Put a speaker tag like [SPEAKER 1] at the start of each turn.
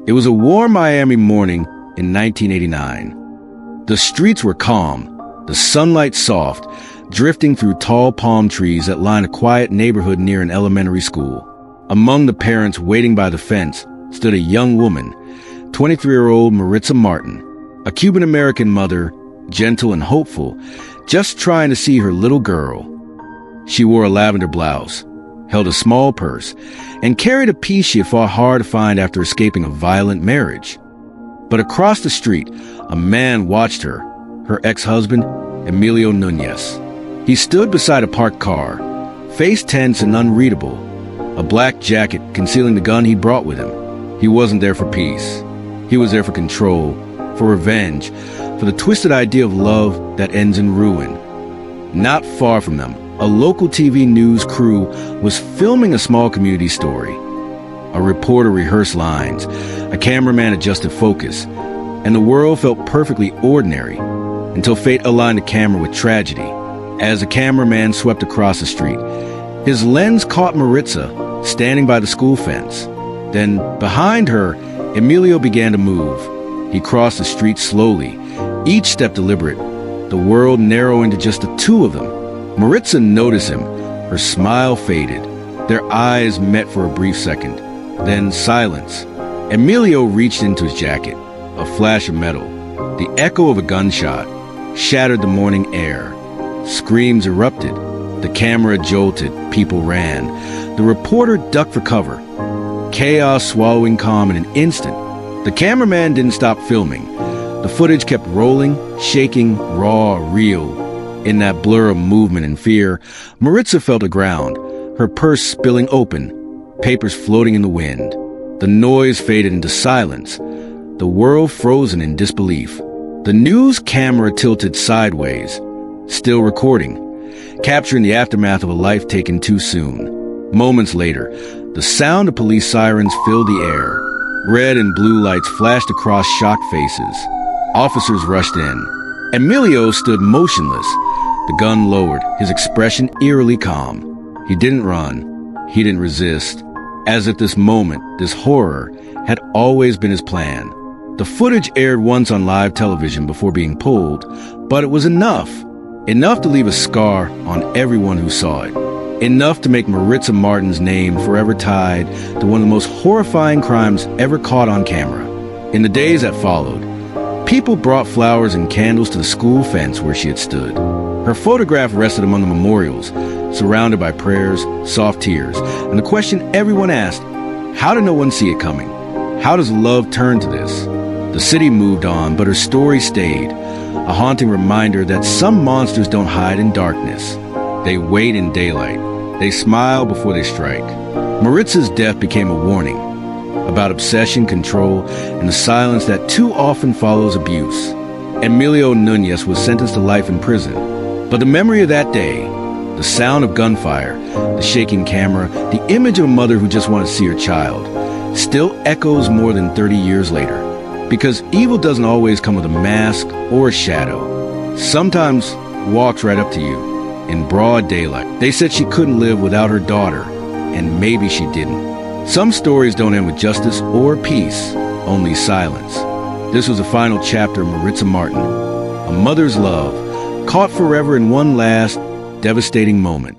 [SPEAKER 1] It was a warm Miami morning in 1989. The streets were calm, the sunlight soft, drifting through tall palm trees that line a quiet neighborhood near an elementary school. Among the parents waiting by the fence stood a young woman, 23-year-old Maritza Martin, a Cuban-American mother, gentle and hopeful, just trying to see her little girl. She wore a lavender blouse, held a small purse, and carried a piece she had fought hard to find after escaping a violent marriage. But across the street, a man watched her, her ex-husband, Emilio Nunez. He stood beside a parked car, face tense and unreadable, a black jacket concealing the gun he'd brought with him. He wasn't there for peace. He was there for control, for revenge, for the twisted idea of love that ends in ruin. Not far from them, a local TV news crew was filming a small community story. A reporter rehearsed lines, a cameraman adjusted focus, and the world felt perfectly ordinary until fate aligned the camera with tragedy. As the cameraman swept across the street, his lens caught Maritza standing by the school fence. Then, behind her, Emilio began to move. He crossed the street slowly, each step deliberate, the world narrowing to just the two of them. Maritza noticed him. Her smile faded. Their eyes met for a brief second. Then silence. Emilio reached into his jacket. A flash of metal. The echo of a gunshot shattered the morning air. Screams erupted. The camera jolted. People ran. The reporter ducked for cover. Chaos swallowing calm in an instant. The cameraman didn't stop filming. The footage kept rolling, shaking, raw, real. In that blur of movement and fear, Maritza fell to ground, her purse spilling open, papers floating in the wind. The noise faded into silence, the world frozen in disbelief. The news camera tilted sideways, still recording, capturing the aftermath of a life taken too soon. Moments later, the sound of police sirens filled the air. Red and blue lights flashed across shocked faces. Officers rushed in. Emilio stood motionless, the gun lowered, his expression eerily calm. He didn't run. He didn't resist. As if this moment, this horror, had always been his plan. The footage aired once on live television before being pulled, but it was enough. Enough to leave a scar on everyone who saw it. Enough to make Maritza Martin's name forever tied to one of the most horrifying crimes ever caught on camera. In the days that followed, people brought flowers and candles to the school fence where she had stood. Her photograph rested among the memorials, surrounded by prayers, soft tears, and the question everyone asked, how did no one see it coming? How does love turn to this? The city moved on, but her story stayed, a haunting reminder that some monsters don't hide in darkness. They wait in daylight. They smile before they strike. Maritza's death became a warning about obsession, control, and the silence that too often follows abuse. Emilio Nunez was sentenced to life in prison, but the memory of that day, the sound of gunfire, the shaking camera, the image of a mother who just wanted to see her child, still echoes more than 30 years later. Because evil doesn't always come with a mask or a shadow. Sometimes walks right up to you in broad daylight. They said she couldn't live without her daughter, and maybe she didn't. Some stories don't end with justice or peace, only silence. This was the final chapter of Maritza Martin, a mother's love, caught forever in one last, devastating moment.